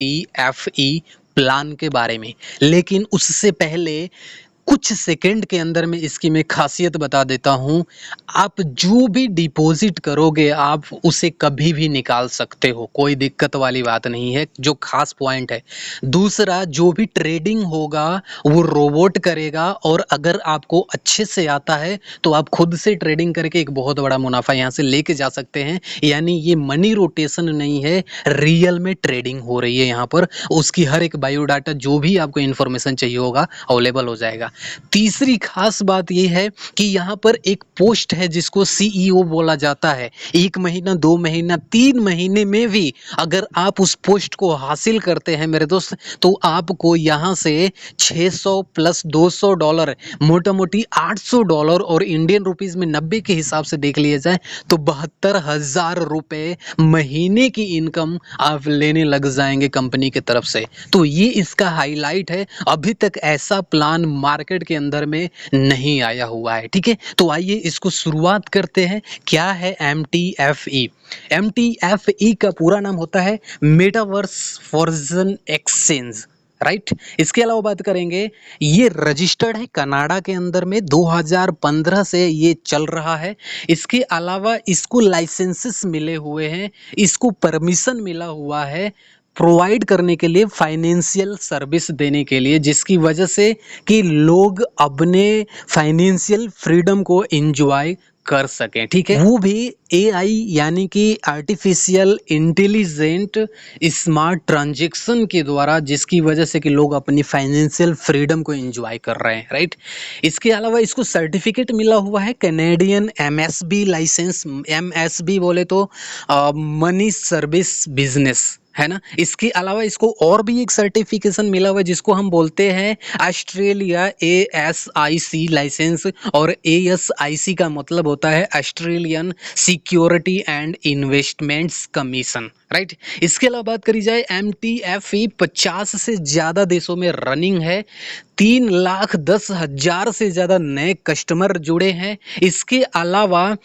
MTFE plan के बारे में। लेकिन उससे पहले कुछ सेकंड के अंदर में इसकी मैं खासियत बता देता हूँ। आप जो भी डिपॉजिट करोगे आप उसे कभी भी निकाल सकते हो, कोई दिक्कत वाली बात नहीं है, जो खास पॉइंट है। दूसरा, जो भी ट्रेडिंग होगा वो रोबोट करेगा, और अगर आपको अच्छे से आता है तो आप खुद से ट्रेडिंग करके एक बहुत बड़ा मुनाफा यहाँ से लेके जा सकते हैं। यानी ये मनी रोटेशन नहीं है, रियल में ट्रेडिंग हो रही है यहाँ पर। उसकी हर एक बायोडाटा जो भी आपको इन्फॉर्मेशन चाहिए होगा अवेलेबल हो जाएगा। तीसरी खास बात यह है कि यहाँ पर एक पोस्ट है जिसको CEO बोला जाता है। 1 महीना, 2 महीना, 3 महीने में भी अगर आप उस पोस्ट को हासिल करते हैं मेरे दोस्त, तो आपको यहाँ से 600 प्लस $200, मोटा मोटी $800, और इंडियन रुपीज में 90 के हिसाब से देख लिया जाए तो 72,000 रुपए महीने की इनकम आप लेने लग जाएंगे कंपनी की तरफ से। तो ये इसका हाईलाइट है। अभी तक ऐसा प्लान मार्केट के अंदर में नहीं आया हुआ है। ठीक है, तो आइए इसको शुरुआत करते हैं। क्या है MTFE? MTFE का पूरा नाम होता है मेटावर्स फॉर्जन एक्सचेंज, राइट। इसके अलावा बात करेंगे, ये रजिस्टर्ड है कनाडा के अंदर में, 2015 से ये चल रहा है। इसके अलावा इसको लाइसेंसेस मिले हुए हैं, इसको परमिशन मिला हुआ है प्रोवाइड करने के लिए, फाइनेंशियल सर्विस देने के लिए, जिसकी वजह से कि लोग अपने फाइनेंशियल फ्रीडम को एंजॉय कर सकें। ठीक है, वो भी AI यानी कि आर्टिफिशियल इंटेलिजेंट स्मार्ट ट्रांजैक्शन के द्वारा, जिसकी वजह से कि लोग अपनी फाइनेंशियल फ्रीडम को एंजॉय कर रहे हैं, राइट। इसके अलावा इसको सर्टिफिकेट मिला हुआ है कैनेडियन MSB लाइसेंस। MSB बोले तो मनी सर्विस बिजनेस, है ना। इसके अलावा इसको और भी एक सर्टिफिकेशन मिला हुआ है जिसको हम बोलते हैं ऑस्ट्रेलिया ASIC लाइसेंस, और ASIC का मतलब होता है Australian security and investments commission, right. इसके अलावा बात करी जाए, MTFE 50 से ज्यादा देशों में रनिंग है, 3,10,000 से ज्यादा नए कस्टमर जुड़े हैं। इसके अलावा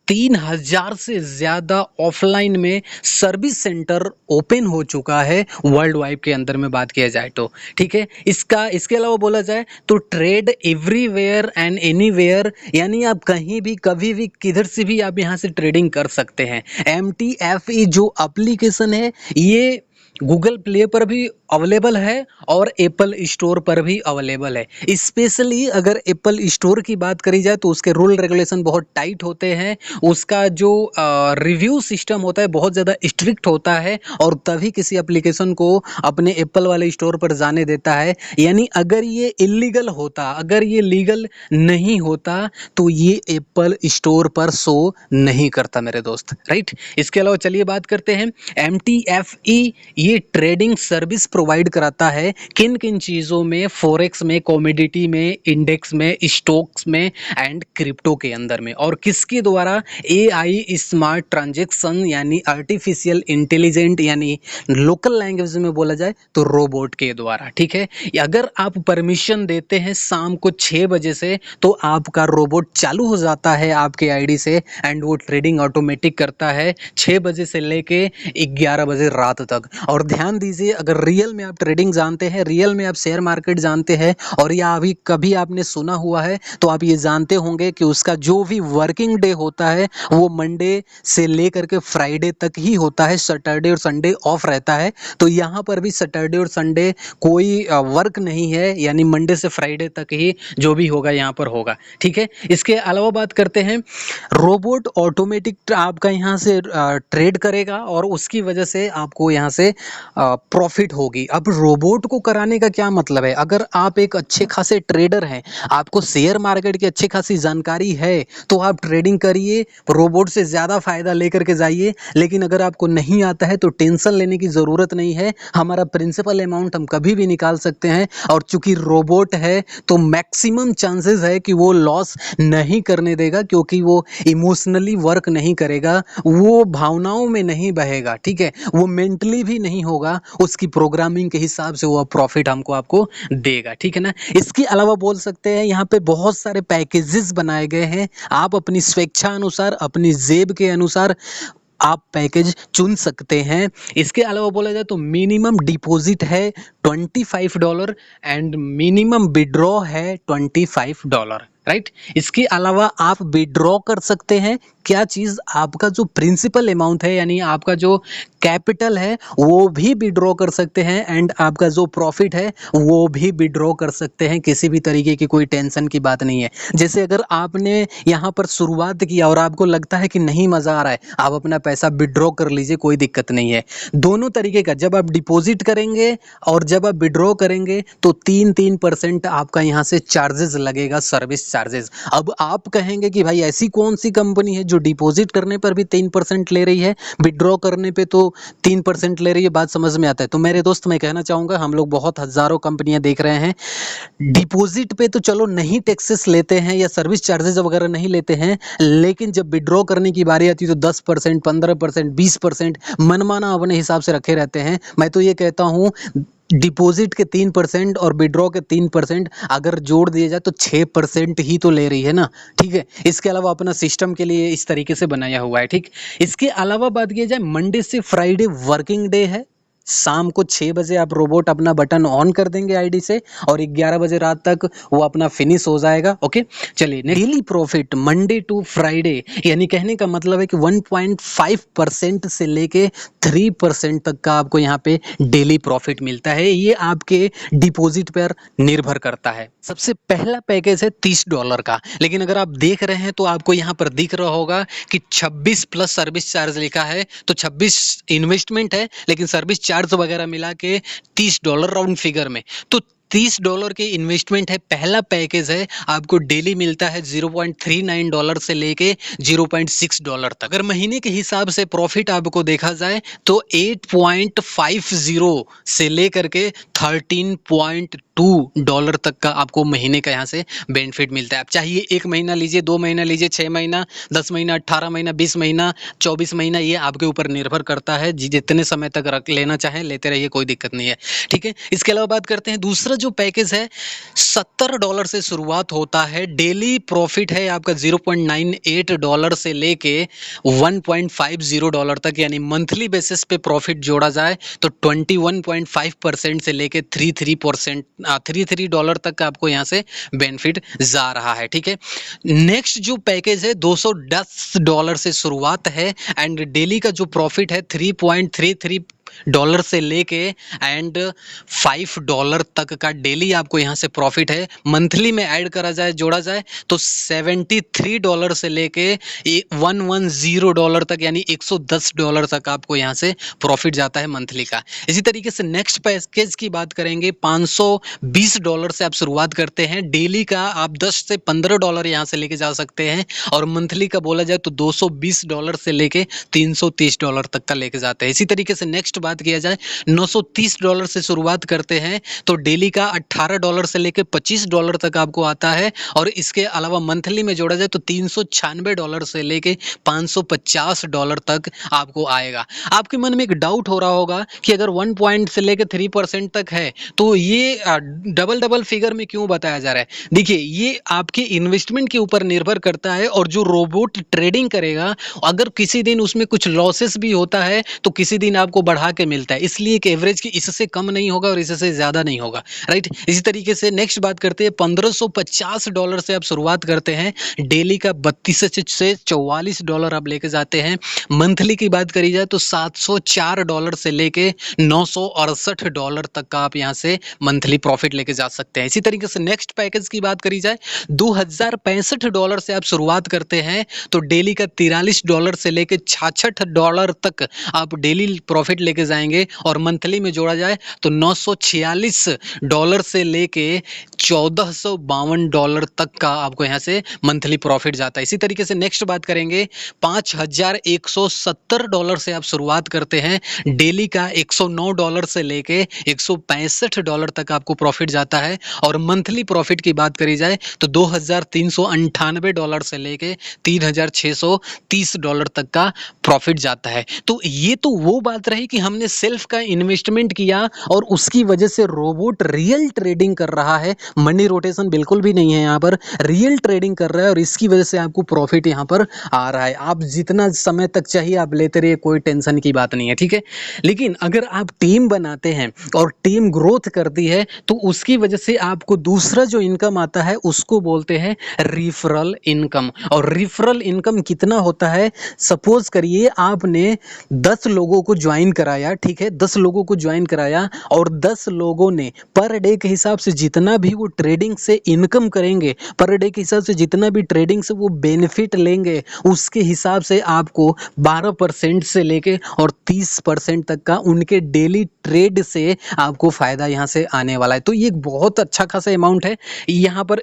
3,000 से ज्यादा ऑफलाइन में सर्विस सेंटर ओपन हो चुका है वर्ल्ड वाइड के अंदर में बात किया जाए तो। ठीक है, इसके अलावा बोला जाए तो ट्रेड एवरीवेयर एंड एनीवेयर, यानी आप कहीं भी कभी भी किधर से भी आप यहां से ट्रेडिंग कर सकते हैं। MTFE जो एप्लीकेशन है ये गूगल प्ले पर भी अवेलेबल है और एप्पल स्टोर पर भी अवेलेबल है। स्पेशली अगर एप्पल स्टोर की बात करी जाए तो उसके रूल रेगुलेशन बहुत टाइट होते हैं, उसका जो रिव्यू सिस्टम होता है बहुत ज़्यादा स्ट्रिक्ट होता है, और तभी किसी एप्लीकेशन को अपने एप्पल वाले स्टोर पर जाने देता है। यानी अगर ये इलीगल होता, अगर ये लीगल नहीं होता तो ये एप्पल स्टोर पर शो नहीं करता मेरे दोस्त, राइट। इसके अलावा चलिए बात करते हैं, MTFE ये ट्रेडिंग सर्विस प्रोवाइड कराता है किन किन चीज़ों में, फॉरेक्स में, कमोडिटी में, इंडेक्स में, स्टॉक्स में एंड क्रिप्टो के अंदर में, और किसके द्वारा? AI स्मार्ट ट्रांजैक्शन यानी आर्टिफिशियल इंटेलिजेंट, यानी लोकल लैंग्वेज में बोला जाए तो रोबोट के द्वारा। ठीक है, अगर आप परमिशन देते हैं शाम को 6 बजे से तो आपका रोबोट चालू हो जाता है आपके ID से, एंड वो ट्रेडिंग ऑटोमेटिक करता है 6 बजे से लेके 11 बजे रात तक। और ध्यान दीजिए, अगर रियल में आप ट्रेडिंग जानते हैं, रियल में आप शेयर मार्केट जानते हैं, और या अभी कभी आपने सुना हुआ है तो आप ये जानते होंगे कि उसका जो भी वर्किंग डे होता है वो मंडे से लेकर के फ्राइडे तक ही होता है, सैटरडे और संडे ऑफ रहता है। तो यहाँ पर भी सैटरडे और संडे कोई वर्क नहीं है, यानी मंडे से फ्राइडे तक ही जो भी होगा यहाँ पर होगा। ठीक है, इसके अलावा बात करते हैं, रोबोट ऑटोमेटिक आपका यहाँ से ट्रेड करेगा और उसकी वजह से आपको यहाँ से प्रॉफिट होगी। अब रोबोट को कराने का क्या मतलब है? अगर आप एक अच्छे खासे ट्रेडर हैं, आपको शेयर मार्केट की अच्छी खासी जानकारी है, तो आप ट्रेडिंग करिए, रोबोट से ज़्यादा फायदा लेकर के जाइए। लेकिन अगर आपको नहीं आता है तो टेंशन लेने की ज़रूरत नहीं है, हमारा प्रिंसिपल अमाउंट हम कभी भी निकाल सकते हैं, और चूंकि रोबोट है तो मैक्सिमम चांसेस है कि वो लॉस नहीं करने देगा, क्योंकि वो इमोशनली वर्क नहीं करेगा, वो भावनाओं में नहीं बहेगा। ठीक है, वो मेंटली भी नहीं होगा, उसकी प्रोग्रामिंग के हिसाब से वो प्रॉफिट हमको आपको देगा। ठीक है ना। इसके अलावा बोल सकते हैं यहाँ पे बहुत सारे पैकेजेस बनाए गए हैं, आप अपनी स्वेच्छा अनुसार, अपनी जेब के अनुसार आप पैकेज चुन सकते हैं। इसके अलावा बोला जाए तो मिनिमम डिपॉजिट है $25 एंड मिनिमम विड्रॉ है $25, राइट। इसके अलावा आप विड्रॉ कर सकते हैं क्या चीज, आपका जो प्रिंसिपल अमाउंट है यानी आपका जो कैपिटल है वो भी विड्रॉ कर सकते हैं एंड आपका जो प्रॉफिट है वो भी विड्रॉ कर सकते हैं। किसी भी तरीके की कोई टेंशन की बात नहीं है। जैसे अगर आपने यहाँ पर शुरुआत किया और आपको लगता है कि नहीं मजा आ रहा है, आप अपना पैसा विड्रॉ कर लीजिए, कोई दिक्कत नहीं है। दोनों तरीके का, जब आप डिपॉजिट करेंगे और जब आप विड्रॉ करेंगे तो 3% आपका यहाँ से चार्जेस लगेगा, सर्विस चार्जेस। अब आप कहेंगे कि भाई ऐसी कौन सी कंपनी है जो डिपॉजिट करने पर भी 3% ले रही है, विड्रॉ करने पे तो 3% ले रही है, बात समझ में आता है। तो मेरे दोस्त मैं कहना चाहूंगा, हम लोग बहुत हजारों कंपनियां देख रहे हैं, डिपॉजिट पे तो चलो नहीं टैक्सेस लेते हैं या सर्विस चार्जेस वगैरह नहीं लेते हैं, लेकिन जब विड्रॉ करने की बारी आती है तो 10%, 15%, 20% मनमाना अपने हिसाब से रखे रहते हैं। मैं तो ये कहता हूं डिपॉजिट के 3% और विड्रॉ के 3% अगर जोड़ दिए जाए तो 6% ही तो ले रही है ना, ठीक है। इसके अलावा अपना सिस्टम के लिए इस तरीके से बनाया हुआ है, ठीक। इसके अलावा बात की जाए, मंडे से फ्राइडे वर्किंग डे है। शाम को 6 बजे आप रोबोट अपना बटन ऑन कर देंगे आईडी से और 11 बजे रात तक वो अपना फिनिश हो जाएगा। ओके, चलिए। Daily profit Monday to Friday, यानी कहने का मतलब है कि 1.5% से लेके 3% तक का आपको यहाँ पे डेली प्रॉफिट मिलता है। ये आपके डिपॉजिट पर निर्भर करता है। सबसे पहला पैकेज है $30 का, लेकिन अगर आप देख रहे हैं तो आपको यहाँ पर दिख रहा होगा कि 26 प्लस सर्विस चार्ज लिखा है, तो 26 इन्वेस्टमेंट है लेकिन सर्विस चार्ज वगैरह मिला के $30 राउंड फिगर में, तो $30 की इन्वेस्टमेंट है। पहला पैकेज है, आपको डेली मिलता है $0.39 से लेके $0.6 तक। अगर महीने के हिसाब से प्रॉफिट आपको देखा जाए तो 8.50 से लेकर के $13.2 तक का आपको महीने का यहाँ से बेनिफिट मिलता है। आप चाहिए 1 महीना लीजिए, 2 महीना लीजिए, 6 महीना, 10 महीना, 18 महीना, 20 महीना, 24 महीना, ये आपके ऊपर निर्भर करता है। जितने समय तक रख लेना चाहें लेते रहिए, कोई दिक्कत नहीं है, ठीक है। इसके अलावा बात करते हैं, दूसरा जो पैकेज है $70 से शुरुआत होता है। डेली प्रॉफिट है आपका $0.98 से लेके $1.50 तक, यानी मंथली बेसिस पे प्रॉफिट जोड़ा जाए तो 21.5% से लेके 33% तक का आपको यहाँ से बेनिफिट जा रहा है, ठीक है। नेक्स्ट जो पैकेज है $210 से शुरुआत है एंड डेली का जो प्रॉफिट है $3.33 से लेके एंड $5 तक का डेली आपको यहाँ से प्रॉफिट है। मंथली में ऐड करा जाए, जोड़ा जाए तो $73 से लेके $110 तक, यानी $110 तक आपको यहाँ से प्रॉफिट जाता है मंथली का। इसी तरीके से नेक्स्ट पैकेज की बात करेंगे, $520 से आप शुरुआत करते हैं। डेली का आप $10 से $15 यहाँ से लेके जा सकते हैं और मंथली का बोला जाए तो $220 से लेके $330 तक का लेके जाते हैं। इसी तरीके से नेक्स्ट बात किया जाए, $930 से शुरुआत करते हैं तो डेली का $18 से लेके $25 तक आपको आता है और इसके अलावा मंथली में जोड़ा जाए तो $396 से लेके $550 तक आपको आएगा। आपके मन में एक डाउट हो रहा होगा कि अगर 1 पॉइंट से लेके 3% तक है तो ये डबल फिगर में क्यों बताया जा रहा है। देखिए, ये आपके इन्वेस्टमेंट के ऊपर निर्भर करता है और जो रोबोट ट्रेडिंग करेगा, अगर किसी दिन उसमें कुछ लॉसेस भी होता है तो किसी दिन आपको बढ़ा के मिलता है, इसलिए कि एवरेज की इससे कम नहीं होगा और इससे ज्यादा नहीं होगा, राइट। इसी तरीके से नेक्स्ट बात करते हैं, $1550 से आप शुरुआत करते हैं। डेली का $32 से $44 आप लेके जाते हैं। मंथली की बात करी जाए तो $704 से लेके $968 तक का आप यहाँ से मंथली प्रॉफिट लेके जा सकते हैं। इसी तरीके से नेक्स्ट पैकेज की बात करी जाए, $2065 से आप शुरुआत करते हैं तो डेली का $43 से लेके $66 तक आप डेली प्रॉफिट लेके जाएंगे और मंथली में जोड़ा जाए तो $946 से लेके $1452 तक का आपको यहाँ से मंथली प्रॉफिट जाता है। इसी तरीके से नेक्स्ट बात करेंगे, $5170 से आप शुरुआत करते हैं। डेली का $109 से लेके $165 तक आपको प्रॉफिट जाता है और मंथली प्रॉफिट की बात करी जाए तो $2398 से लेके $3630 तक का प्रॉफिट जाता है। तो ये तो वो बात रही कि हम हमने सेल्फ का इन्वेस्टमेंट किया और उसकी वजह से रोबोट रियल ट्रेडिंग कर रहा है, मनी रोटेशन बिल्कुल भी नहीं है, यहाँ पर रियल ट्रेडिंग कर रहा है और इसकी वजह से आपको प्रॉफिट यहाँ पर आ रहा है। आप जितना समय तक चाहिए आप लेते रहिए, कोई टेंशन की बात नहीं है, ठीक है। लेकिन अगर आप टीम बनाते हैं और टीम ग्रोथ करती है तो उसकी वजह से आपको दूसरा जो इनकम आता है उसको बोलते हैं रिफरल इनकम। और रिफरल इनकम कितना होता है, सपोज करिए आपने 10 लोगों को ज्वाइन कराया, ठीक है, 10 लोगों को ज्वाइन कराया और 10 लोगों ने पर डे के हिसाब से जितना भी वो ट्रेडिंग से इनकम करेंगे, पर डे के हिसाब से जितना भी ट्रेडिंग से वो बेनिफिट लेंगे, उसके हिसाब से आपको 12% से लेके और 30% तक का उनके डेली ट्रेड से आपको फायदा यहाँ से आने वाला है। तो ये एक बहुत अच्छा खासा अमाउंट है, यहाँ पर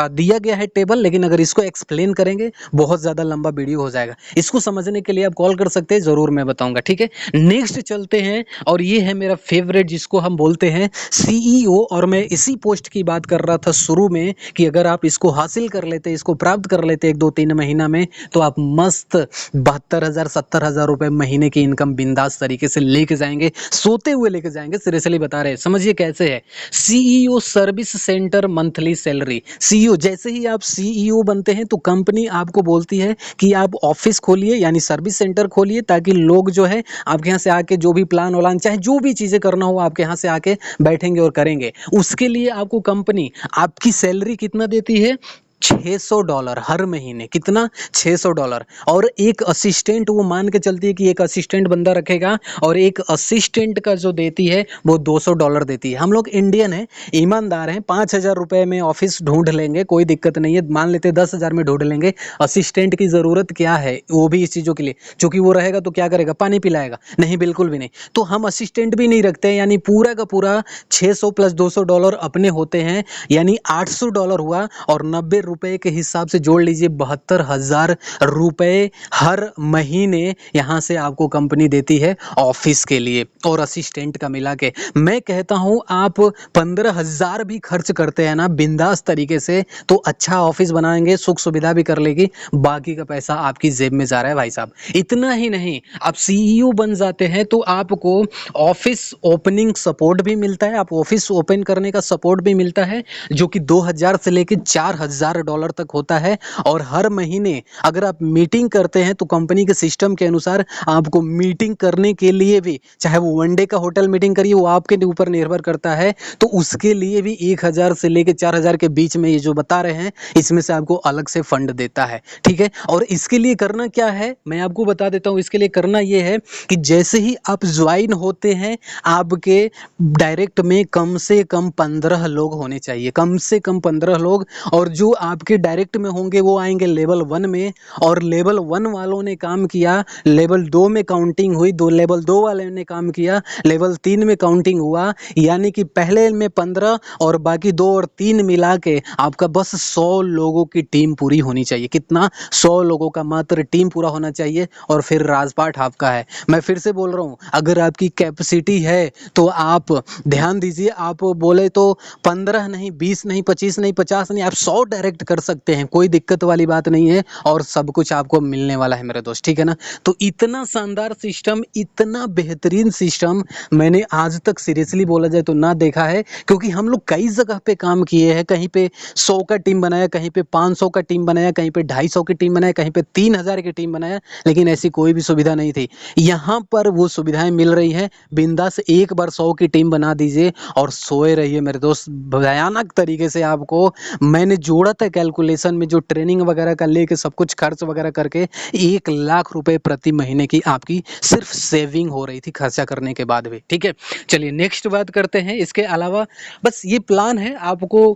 दिया गया है टेबल, लेकिन अगर इसको एक्सप्लेन करेंगे बहुत ज़्यादा लंबा वीडियो हो जाएगा। इसको समझने के लिए आप कॉल कर सकते हैं, ज़रूर मैं बताऊंगा, ठीक है। नेक्स्ट चलते हैं और ये है मेरा फेवरेट जिसको हम बोलते हैं सीईओ। और मैं इसी पोस्ट की बात कर रहा था शुरू में कि अगर आप इसको हासिल कर लेते, इसको प्राप्त कर लेते 1-2-3 महीना में, तो आप मस्त 72,000-70,000 रुपए महीने की इनकम बिंदास तरीके से लेके जाएंगे, सोते हुए लेके जाएंगे। सीरियसली बता रहे हैं, समझिए कैसे है। CEO service centre monthly salary. CEO जैसे ही आप सीईओ बनते हैं तो कंपनी आपको बोलती है कि आप ऑफिस खोलिए, यानी सर्विस सेंटर खोलिए, ताकि लोग जो है आपके यहाँ से आके जो भी प्लान वालान चाहे जो भी चीजें करना हो आपके यहाँ से आके बैठेंगे और करेंगे। उसके लिए आपको कंपनी आपकी सैलरी कितना देती है, $600 हर महीने। कितना, $600। और एक असिस्टेंट, वो मान के चलती है कि एक असिस्टेंट बंदा रखेगा और एक असिस्टेंट का जो देती है वो $200 देती है। हम लोग इंडियन हैं, ईमानदार हैं, 5,000 रुपए में ऑफिस ढूंढ लेंगे, कोई दिक्कत नहीं है। मान लेते 10,000 में ढूंढ लेंगे। असिस्टेंट की ज़रूरत क्या है, वो भी इस चीज़ों के लिए, क्योंकि वो रहेगा तो क्या करेगा, पानी पिलाएगा? नहीं, बिल्कुल भी नहीं। तो हम असिस्टेंट भी नहीं रखते हैं, यानी पूरा का पूरा 600 प्लस $200 अपने होते हैं, यानी $800 हुआ। और 90 रुपए के हिसाब से जोड़ लीजिए 72,000 रुपए हर महीने यहाँ से आपको कंपनी देती है ऑफिस के लिए और असिस्टेंट का मिला के। मैं कहता हूँ आप 15,000 भी खर्च करते हैं ना बिंदास तरीके से, तो अच्छा ऑफिस बनाएंगे, सुख सुविधा भी कर लेगी, बाकी का पैसा आपकी जेब में जा रहा है भाई साहब। इतना ही नहीं, आप सीईओ बन जाते हैं तो आपको ऑफिस ओपनिंग सपोर्ट भी मिलता है, आप ऑफिस ओपन करने का सपोर्ट भी मिलता है, जो कि 2,000 से लेकर $4,000 तक होता है। और हर महीने अगर आप मीटिंग करते हैं तो कंपनी के सिस्टम के अनुसार आपको मीटिंग करने के लिए भी, चाहे वो 1 डे का होटल मीटिंग करिए, वो आपके ऊपर निर्भर करता है, तो उसके लिए भी 1,000 से लेकर 4,000 के बीच में, ये जो बता रहे हैं, इसमें से आपको अलग से फंड देता है, ठीक है। और इसके लिए करना क्या है, मैं आपको बता देता हूँ। इसके लिए करना ये है कि जैसे ही आप ज्वाइन होते हैं, आपके डायरेक्ट में कम से कम 15 लोग होने चाहिए, कम से कम 15 लोग। और जो आपके डायरेक्ट में होंगे वो आएंगे लेवल 1 में, और लेवल 1 वालों ने काम किया, लेवल 2 में काउंटिंग हुई, लेवल 2 वाले ने काम किया, लेवल 3 में काउंटिंग हुआ, यानी कि पहले में 15 और बाकी 2 और 3 मिला के आपका बस 100 लोगों की टीम पूरी होनी चाहिए। कितना, 100 लोगों का मात्र टीम पूरा होना चाहिए, और फिर राजपाट आपका है। मैं फिर से बोल रहा हूँ, अगर आपकी कैपेसिटी है तो आप ध्यान दीजिए, आप बोले तो 15 नहीं, 20 नहीं, 25 नहीं, 50 नहीं, आप 100 डायरेक्ट कर सकते हैं, कोई दिक्कत वाली बात नहीं है, और सब कुछ आपको मिलने वाला है मेरे दोस्त, ठीक है ना। तो इतना शानदार सिस्टम, इतना बेहतरीन सिस्टम मैंने आज तक सीरियसली बोला जाए तो ना देखा है, क्योंकि हम लोग कई जगह पे काम किए हैं, कहीं पे 100 का टीम बनाया, कहीं पे 500 का टीम बनाया, कहीं पे 250 की टीम बनाया, कहीं पे 3,000 की टीम बनाया, लेकिन ऐसी कोई भी सुविधा नहीं थी। यहाँ पर वो सुविधाएं मिल रही हैं, बिंदास एक बार 100 की टीम बना दीजिए और सोए रहिए मेरे दोस्त। भयानक तरीके से आपको मैंने जोड़ा था कैलकुलेशन में, जो ट्रेनिंग वगैरह का लेके सब कुछ खर्च वगैरह करके 1 लाख रुपए प्रति महीने की आपकी सिर्फ सेविंग हो रही थी खर्चा करने के बाद भी, ठीक है। चलिए नेक्स्ट बात करते हैं। इसके अलावा बस ये प्लान है, आपको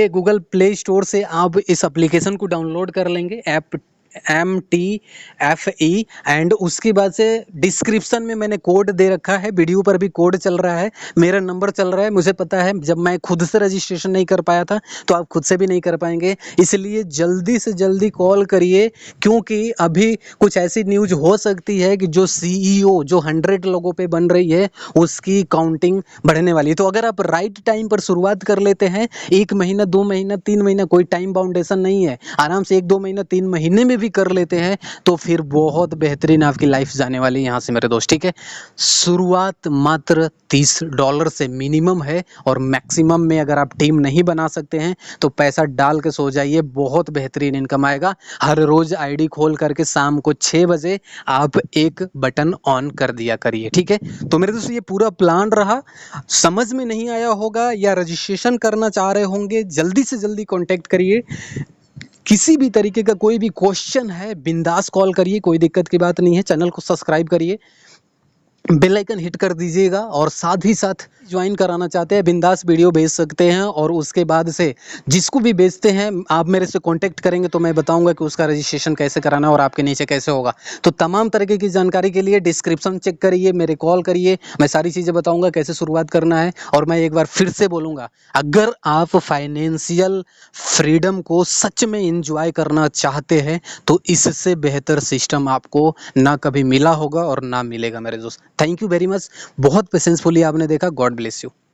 गूगल प्ले स्टोर से आप इस एप्लीकेशन को डाउनलोड कर लेंगे, ऐप MTFE, एंड उसके बाद से डिस्क्रिप्शन में मैंने कोड दे रखा है, वीडियो पर भी कोड चल रहा है, मेरा नंबर चल रहा है। मुझे पता है जब मैं खुद से रजिस्ट्रेशन नहीं कर पाया था तो आप खुद से भी नहीं कर पाएंगे, इसलिए जल्दी से जल्दी कॉल करिए, क्योंकि अभी कुछ ऐसी न्यूज हो सकती है कि जो सीईओ जो 100 लोगों पे बन रही है उसकी काउंटिंग बढ़ने वाली है। तो अगर आप राइट टाइम पर शुरुआत कर लेते हैं, 1 महीना, 2 महीना, 3 महीना, कोई टाइम बाउंडेशन नहीं है, आराम से 1-2 महीना, 3 महीने में भी भी कर लेते हैं तो फिर बहुत बेहतरीन आपकी लाइफ जाने वाली है यहाँ से मेरे दोस्त, ठीक है। शुरुआत मात्र $30 से मिनिमम है और मैक्सिमम में अगर आप टीम नहीं बना सकते हैं तो पैसा डाल के सो जाइए, बहुत बेहतरीन इनकम आएगा। हर रोज आईडी खोल करके शाम को 6 बजे आप एक बटन ऑन कर दिया करिए, ठीक है। तो मेरे दोस्तों ये पूरा प्लान रहा, समझ में नहीं आया होगा या रजिस्ट्रेशन करना चाह रहे होंगे, जल्दी से जल्दी कॉन्टैक्ट करिए। किसी भी तरीके का कोई भी क्वेश्चन है बिंदास कॉल करिए, कोई दिक्कत की बात नहीं है। चैनल को सब्सक्राइब करिए, बेल आइकन हिट कर दीजिएगा और साथ ही साथ ज्वाइन कराना चाहते हैं बिंदास वीडियो भेज सकते हैं और उसके बाद से जिसको भी भेजते हैं आप मेरे से कांटेक्ट करेंगे तो मैं बताऊंगा कि उसका रजिस्ट्रेशन कैसे कराना है और आपके नीचे कैसे होगा। तो तमाम तरीके की जानकारी के लिए डिस्क्रिप्शन चेक करिए, मेरे कॉल करिए, मैं सारी चीज़ें बताऊंगा कैसे शुरुआत करना है। और मैं एक बार फिर से बोलूँगा, अगर आप फाइनेंशियल फ्रीडम को सच में इंजॉय करना चाहते हैं तो इससे बेहतर सिस्टम आपको ना कभी मिला होगा और ना मिलेगा मेरे दोस्त। थैंक यू वेरी मच, बहुत पेशेंसफुली आपने देखा। God bless you.